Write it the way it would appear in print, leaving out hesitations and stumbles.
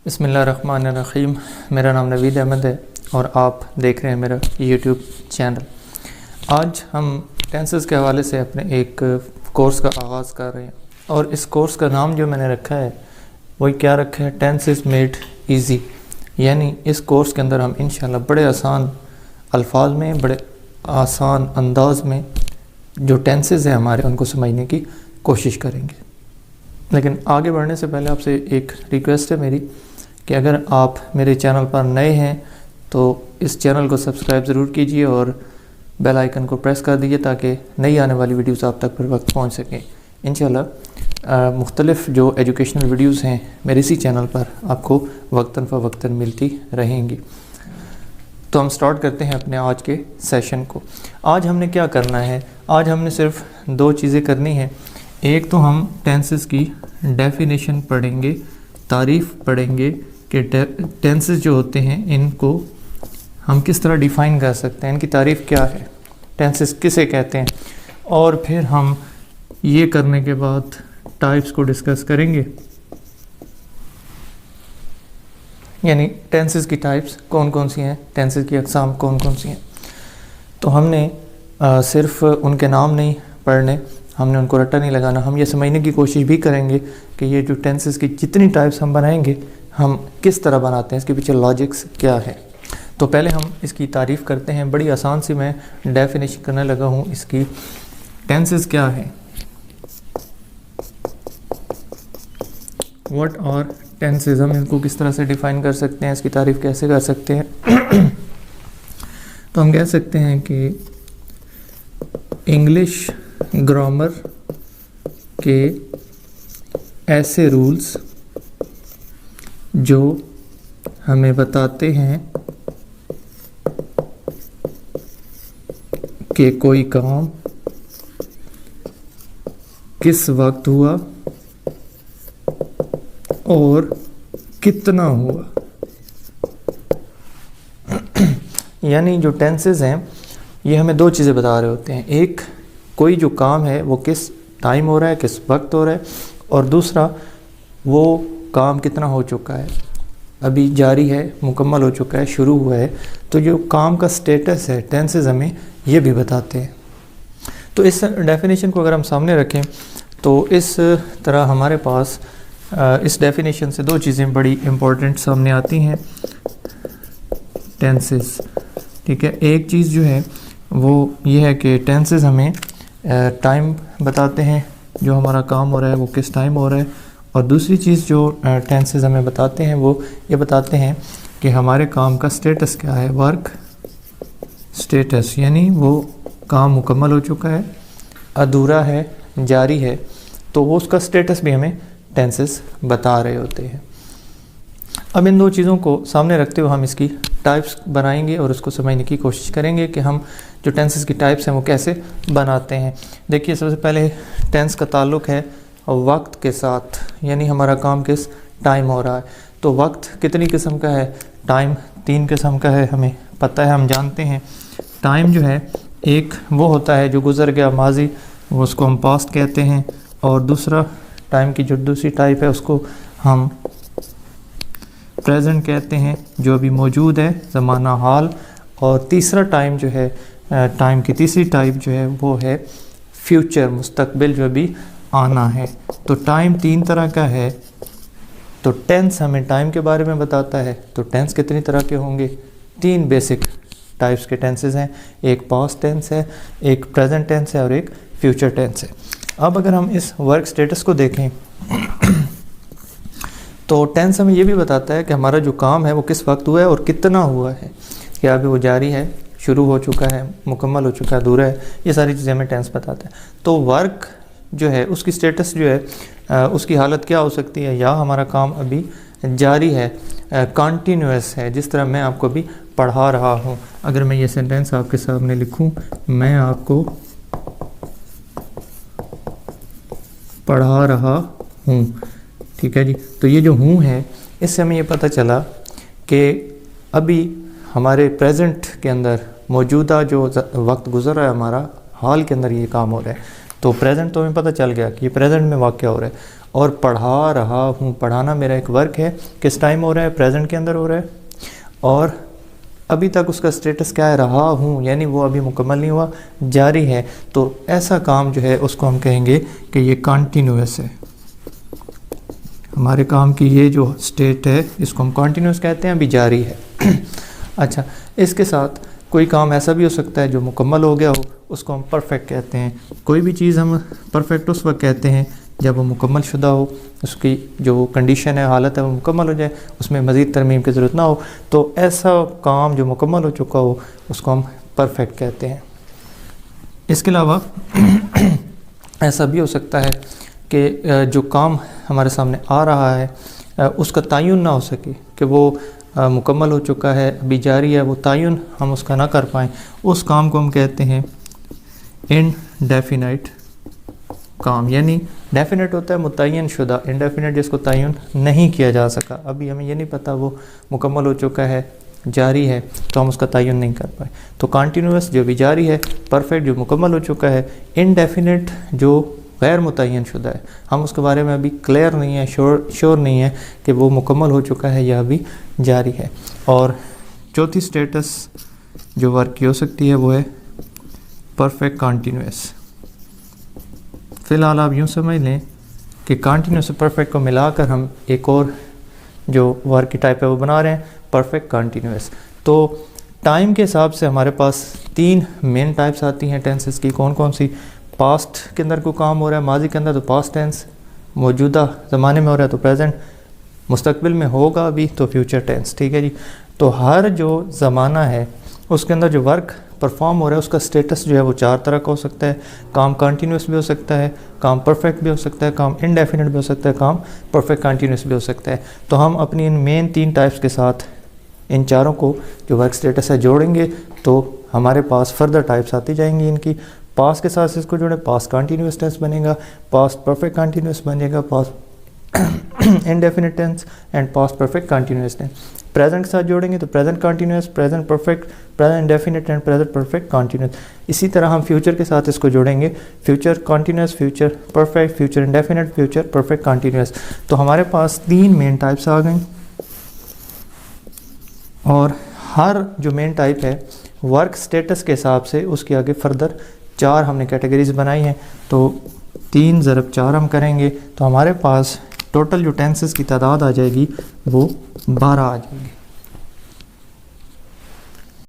बिस्मिल्लाहिर्रहमानिर्रहीम। मेरा नाम नवीद अहमद है और आप देख रहे हैं मेरा यूट्यूब चैनल। आज हम टेंसेस के हवाले से अपने एक कोर्स का आगाज़ कर रहे हैं और इस कोर्स का नाम जो मैंने रखा है वही क्या रखा है, टेंसेस मेड इजी। यानी इस कोर्स के अंदर हम इंशाल्लाह बड़े आसान अल्फाज में, बड़े आसान अंदाज में जो टेंसेस हैं हमारे उनको समझने की कोशिश करेंगे। लेकिन आगे बढ़ने से पहले आपसे एक रिक्वेस्ट है मेरी कि अगर आप मेरे चैनल पर नए हैं तो इस चैनल को सब्सक्राइब ज़रूर कीजिए और बेल आइकन को प्रेस कर दीजिए ताकि नई आने वाली वीडियोस आप तक पर वक्त पहुंच सकें। इंशाल्लाह मुख्तलिफ़ जो एजुकेशनल वीडियोस हैं मेरे इसी चैनल पर आपको वक्तन फ़वक्तन मिलती रहेंगी। तो हम स्टार्ट करते हैं अपने आज के सेशन को। आज हमने क्या करना है, आज हमने सिर्फ दो चीज़ें करनी हैं। एक तो हम टेंसेस की डेफिनेशन पढ़ेंगे, तारीफ़ पढ़ेंगे कि टेंसेस जो होते हैं इनको हम किस तरह डिफ़ाइन कर सकते हैं, इनकी तारीफ़ क्या है, टेंसेस किसे कहते हैं। और फिर हम ये करने के बाद टाइप्स को डिस्कस करेंगे, यानी टेंसेस की टाइप्स कौन कौन सी हैं, टेंसेस की अक़साम कौन कौन सी हैं। तो हमने सिर्फ उनके नाम नहीं पढ़ने, हमने उनको रट्टा नहीं लगाना, हम ये समझने की कोशिश भी करेंगे कि ये जो टेंसेस की जितनी टाइप्स हम बनाएंगे हम किस तरह बनाते हैं, इसके पीछे लॉजिक्स क्या है। तो पहले हम इसकी तारीफ़ करते हैं। बड़ी आसान सी मैं डेफिनेशन करने लगा हूँ इसकी। टेंसेस क्या है, व्हाट आर टेंसेस, हम इनको किस तरह से डिफ़ाइन कर सकते हैं, इसकी तारीफ़ कैसे कर सकते हैं। तो हम कह सकते हैं कि इंग्लिश ग्रामर के ऐसे रूल्स जो हमें बताते हैं कि कोई काम किस वक्त हुआ और कितना हुआ। यानी जो टेंसेस हैं ये हमें दो चीज़ें बता रहे होते हैं। एक, कोई जो काम है वो किस टाइम हो रहा है, किस वक्त हो रहा है, और दूसरा वो काम कितना हो चुका है, अभी जारी है, मुकम्मल हो चुका है, शुरू हुआ है। तो जो काम का स्टेटस है टेंसेस हमें ये भी बताते हैं। तो इस डेफिनेशन को अगर हम सामने रखें तो इस तरह हमारे पास इस डेफिनेशन से दो चीज़ें बड़ी इम्पोर्टेंट सामने आती हैं टेंसेस। ठीक है, एक चीज़ जो है वो ये है कि टेंसेस हमें टाइम बताते हैं, जो हमारा काम हो रहा है वो किस टाइम हो रहा है। और दूसरी चीज़ जो टेंसेस हमें बताते हैं वो ये बताते हैं कि हमारे काम का स्टेटस क्या है, वर्क स्टेटस, यानी वो काम मुकम्मल हो चुका है, अधूरा है, जारी है। तो वो उसका स्टेटस भी हमें टेंसेस बता रहे होते हैं। अब इन दो चीज़ों को सामने रखते हुए हम इसकी टाइप्स बनाएंगे और उसको समझने की कोशिश करेंगे कि हम जो टेंसेस की टाइप्स हैं वो कैसे बनाते हैं। देखिए, सबसे पहले टेंस का ताल्लुक़ है वक्त के साथ, यानी हमारा काम किस टाइम हो रहा है। तो वक्त कितनी किस्म का है, टाइम 3 किस्म का है, हमें पता है, हम जानते हैं। टाइम जो है एक वो होता है जो गुज़र गया, माजी, वो उसको हम पास्ट कहते हैं। और दूसरा टाइम की जो दूसरी टाइप है उसको हम प्रेजेंट कहते हैं, जो अभी मौजूद है, ज़माना हाल। और तीसरा टाइम जो है, टाइम की तीसरी टाइप जो है वो है फ्यूचर, मुस्तकबिल, जो अभी आना है। तो टाइम 3 तरह का है। तो टेंस हमें टाइम के बारे में बताता है। तो टेंस कितनी तरह के होंगे, 3 बेसिक टाइप्स के टेंसेस हैं। एक पास्ट टेंस है, एक प्रेजेंट टेंस है और एक फ्यूचर टेंस है। अब अगर हम इस वर्क स्टेटस को देखें तो टेंस हमें ये भी बताता है कि हमारा जो काम है वो किस वक्त हुआ है और कितना हुआ है, क्या अभी वो जारी है, शुरू हो चुका है, मुकम्मल हो चुका है, अधूरा है। ये सारी चीज़ें हमें टेंस बताता है। तो वर्क जो है उसकी स्टेटस जो है उसकी हालत क्या हो सकती है, या हमारा काम अभी जारी है, कंटिन्यूअस है, जिस तरह मैं आपको अभी पढ़ा रहा हूँ। अगर मैं ये सेंटेंस आपके सामने लिखूँ, मैं आपको पढ़ा रहा हूँ, ठीक है जी। तो ये जो हूँ है, इससे हमें ये पता चला कि अभी हमारे प्रेजेंट के अंदर मौजूदा जो वक्त गुजर रहा है हमारा, हाल के अंदर ये काम हो रहा है। तो प्रेजेंट तो हमें पता चल गया कि ये प्रेजेंट में वाक़या हो रहा है। और पढ़ा रहा हूँ। पढ़ाना मेरा एक वर्क है, किस टाइम हो रहा है, प्रेजेंट के अंदर हो रहा है, और अभी तक उसका स्टेटस क्या है, रहा हूँ, यानी वो अभी मुकम्मल नहीं हुआ, जारी है। तो ऐसा काम जो है उसको हम कहेंगे कि ये कंटिन्यूअस है। हमारे काम की ये जो स्टेट है इसको हम कंटिन्यूअस कहते हैं, अभी जारी है। अच्छा, इसके साथ कोई काम ऐसा भी हो सकता है जो मुकम्मल हो गया हो, उसको हम परफेक्ट कहते हैं। कोई भी चीज़ हम परफेक्ट उस वक्त कहते हैं जब वो मुकम्मल शुदा हो, उसकी जो कंडीशन है, हालत है, वो मुकम्मल हो जाए, उसमें मज़ीद तरमीम की ज़रूरत ना हो। तो ऐसा काम जो मुकम्मल हो चुका हो उसको हम परफेक्ट कहते हैं। इसके अलावा ऐसा भी हो सकता है कि जो काम हमारे सामने आ रहा है उसका तयन ना हो सके, कि वो मुकम्मल हो चुका है, अभी जारी है, वो तयन हम उसका ना कर पाएँ, उस काम को हम कहते हैं इनडेफिनिट काम। यानी डेफिनेट होता है मुतय्यन शुदा, इनडेफिनेट जिसको तयन नहीं किया जा सका, अभी हमें ये नहीं पता वो मुकम्मल हो चुका है, जारी है, तो हम उसका तयन नहीं कर पाए। तो कंटिन्यूअस जो भी जारी है, परफेक्ट जो मुकम्मल हो चुका है, इनडेफिनेट जो गैर मुतय्यन शुदा है, हम उसके बारे में अभी क्लियर नहीं है, श्योर नहीं है कि वो मुकम्मल हो चुका है या अभी जारी है। और चौथी स्टेटस जो वर्क की हो सकती है वो है परफेक्ट कंटिन्यूअस। फ़िलहाल आप यूँ समझ लें कि कंटिन्यूअस और परफेक्ट को मिलाकर हम एक और जो वर्क की टाइप है वो बना रहे हैं, परफेक्ट कंटिन्यूअस। तो टाइम के हिसाब से हमारे पास 3 मेन टाइप्स आती हैं टेंसेस की। कौन कौन सी? पास्ट के अंदर कोई काम हो रहा है, माजी के अंदर तो पास्ट टेंस, मौजूदा ज़माने में हो रहा है तो प्रेजेंट, मुस्तकबिल में होगा अभी तो फ्यूचर टेंस। ठीक है जी। तो हर जो ज़माना है उसके अंदर जो वर्क परफॉर्म हो रहा है उसका स्टेटस जो है वो 4 तरह का हो सकता है। काम कंटिन्यूस भी हो सकता है, काम परफेक्ट भी हो सकता है, काम इनडेफिनिट भी हो सकता है, काम परफेक्ट कंटिन्यूस भी हो सकता है। तो हम अपनी इन मेन 3 टाइप्स के साथ इन चारों को जो वर्क स्टेटस है जोड़ेंगे तो हमारे पास फर्दर टाइप्स आती जाएंगी इनकी। पास्ट के साथ इसको जोड़े, पास्ट कंटिन्यूस टेंस बनेगा, पास्ट परफेक्ट कंटिन्यूस बनेगा, past indefinite tense and past perfect continuous tense. Present के साथ जोड़ेंगे तो present continuous, present perfect, present indefinite and present perfect continuous. इसी तरह हम फ्यूचर के साथ इसको जोड़ेंगे, future continuous, future perfect, future indefinite, future perfect continuous. तो हमारे पास 3 मेन टाइप्स आ गई और हर जो मेन टाइप है वर्क स्टेटस के हिसाब से उसके आगे फर्दर 4 हमने कैटेगरीज बनाई हैं। तो 3 × 4 हम करेंगे तो हमारे पास टोटल जो टेंसेस की तादाद आ जाएगी वो 12 आ जाएगी।